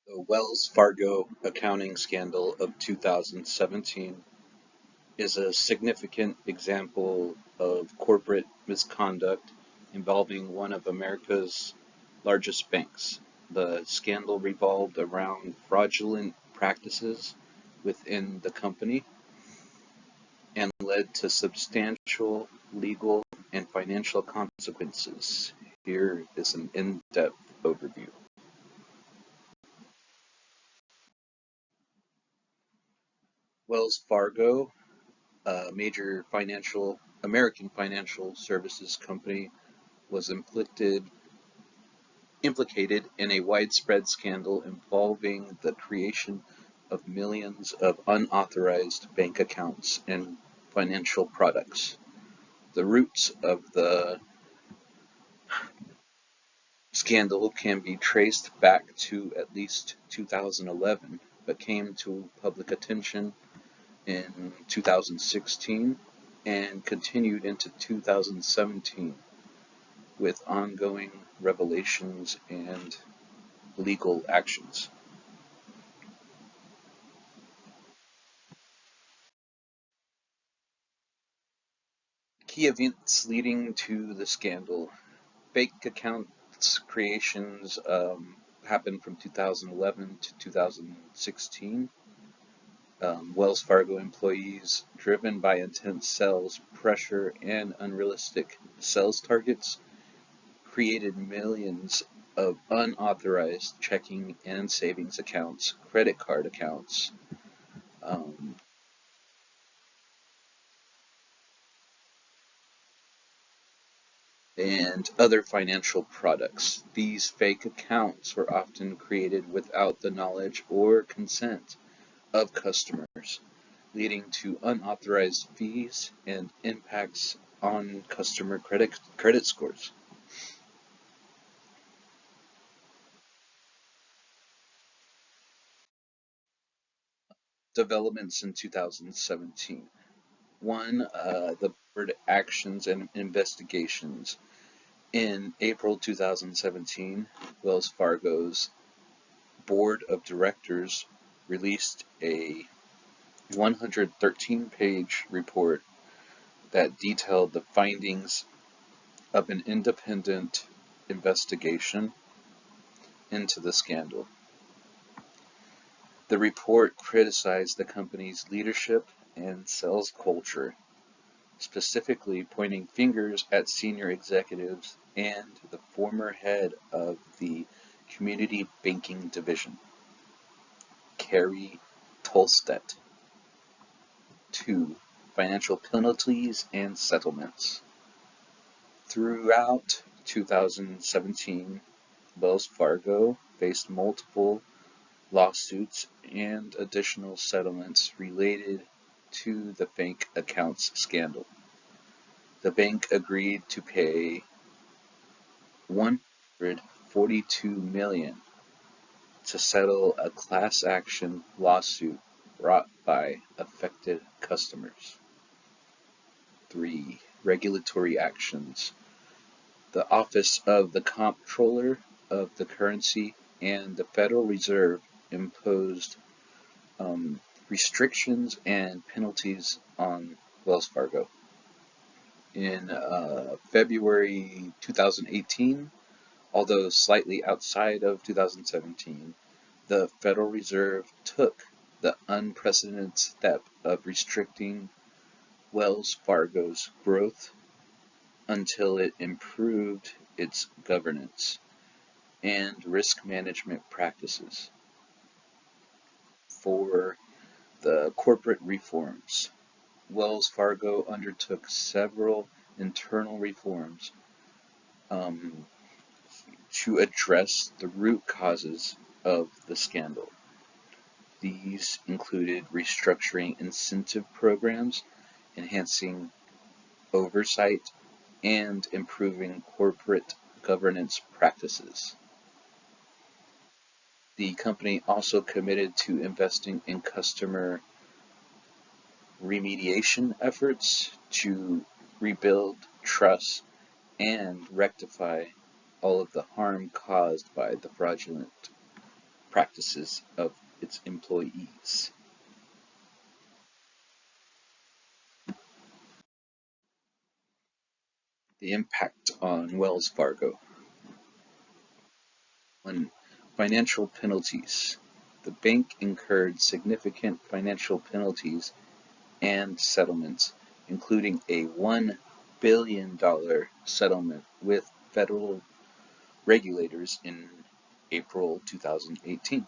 The Wells Fargo accounting scandal of 2017 is a significant example of corporate misconduct involving one of America's largest banks. The scandal revolved around fraudulent practices within the company and led to substantial legal and financial consequences. Here is an in-depth overview. Wells Fargo, a major American financial services company, was implicated in a widespread scandal involving the creation of millions of unauthorized bank accounts and financial products. The roots of the scandal can be traced back to at least 2011, but came to public attention in 2016 and continued into 2017 with ongoing revelations and legal actions. Key events leading to the scandal. Fake accounts creations happened from 2011 to 2016. Wells Fargo employees, driven by intense sales pressure and unrealistic sales targets, created millions of unauthorized checking and savings accounts, credit card accounts, um, and other financial products. These fake accounts were often created without the knowledge or consent of customers, leading to unauthorized fees and impacts on customer credit scores. Developments in 2017. One, the board actions and investigations. In April 2017, Wells Fargo's board of directors released a 113-page report that detailed the findings of an independent investigation into the scandal. The report criticized the company's leadership and sales culture, specifically pointing fingers at senior executives and the former head of the community banking division, Carrie Tolstedt. 2. Financial penalties and settlements. Throughout 2017, Wells Fargo faced multiple lawsuits and additional settlements related to the fake accounts scandal. The bank agreed to pay $142 million to settle a class action lawsuit brought by affected customers. 3. Regulatory actions. The Office of the Comptroller of the Currency and the Federal Reserve imposed restrictions and penalties on Wells Fargo. In February 2018, although slightly outside of 2017, the Federal Reserve took the unprecedented step of restricting Wells Fargo's growth until it improved its governance and risk management practices. For the corporate reforms, Wells Fargo undertook several internal reforms um, to address the root causes of the scandal. These included restructuring incentive programs, enhancing oversight, and improving corporate governance practices. The company also committed to investing in customer remediation efforts to rebuild trust and rectify all of the harm caused by the fraudulent practices of its employees. The impact on Wells Fargo. On financial penalties. The bank incurred significant financial penalties and settlements, including a $1 billion settlement with federal regulators in April 2018.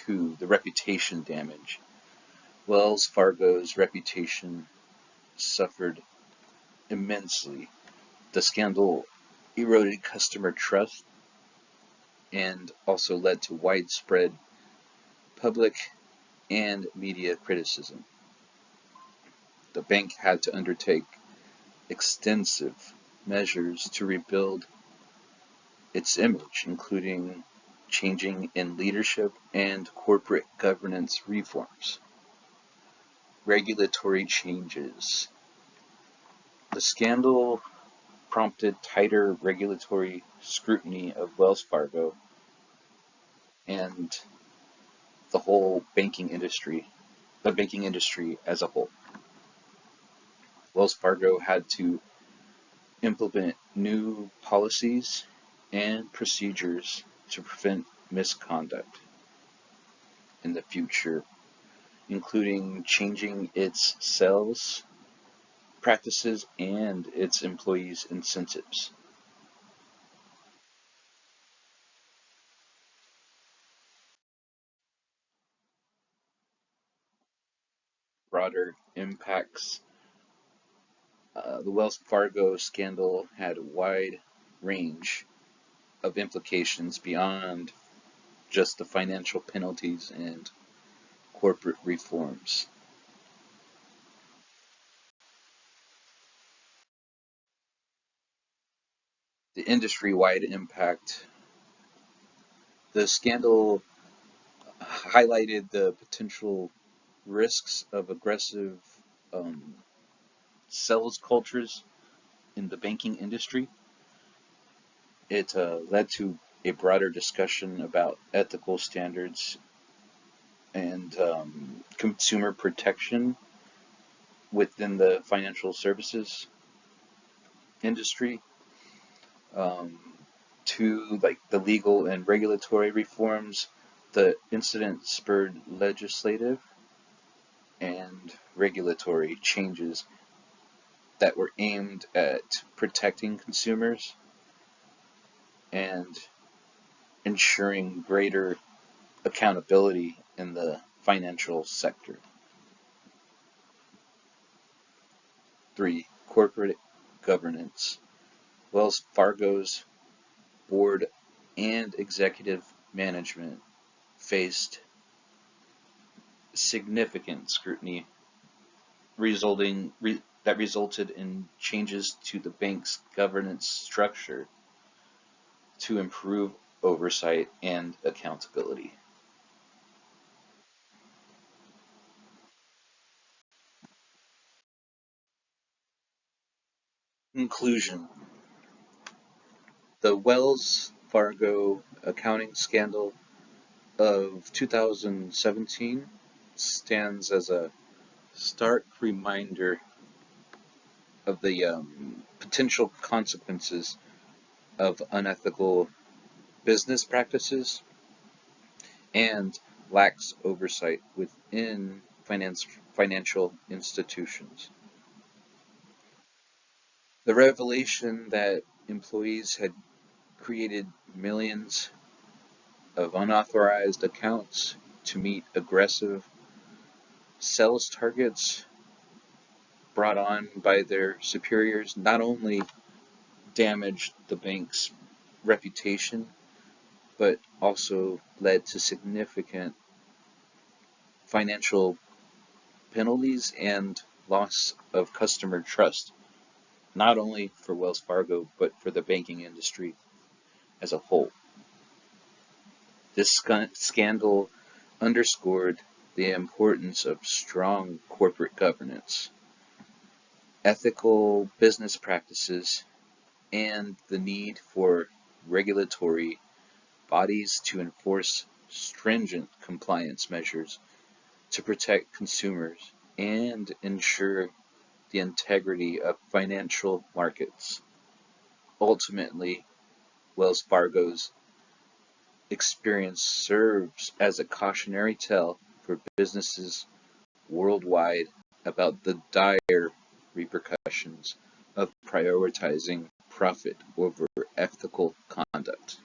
To the reputation damage. Wells Fargo's reputation suffered immensely. The scandal eroded customer trust and also led to widespread public and media criticism. The bank had to undertake extensive measures to rebuild its image, including changing in leadership and corporate governance reforms. Regulatory changes. The scandal prompted tighter regulatory scrutiny of Wells Fargo and the whole banking industry, the banking industry as a whole. Wells Fargo had to implement new policies and procedures to prevent misconduct in the future, including changing its sales practices and its employees' incentives. Broader impacts. The Wells Fargo scandal had a wide range of implications beyond just the financial penalties and corporate reforms. The industry-wide impact. The scandal highlighted the potential risks of aggressive um, sales cultures in the banking industry. It led to a broader discussion about ethical standards and consumer protection within the financial services industry, um, to like the legal and regulatory reforms. The incident spurred legislative and regulatory changes that were aimed at protecting consumers and ensuring greater accountability in the financial sector. 3. Corporate governance. Wells Fargo's board and executive management faced significant scrutiny that resulted in changes to the bank's governance structure to improve oversight and accountability. Conclusion. The Wells Fargo accounting scandal of 2017 stands as a stark reminder of the potential consequences of unethical business practices and lax oversight within financial institutions. The revelation that employees had created millions of unauthorized accounts to meet aggressive sales targets brought on by their superiors not only damaged the bank's reputation, but also led to significant financial penalties and loss of customer trust, not only for Wells Fargo, but for the banking industry as a whole. This scandal underscored the importance of strong corporate governance, ethical business practices, and the need for regulatory bodies to enforce stringent compliance measures to protect consumers and ensure the integrity of financial markets. Ultimately, Wells Fargo's experience serves as a cautionary tale for businesses worldwide about the dire repercussions of prioritizing profit over ethical conduct.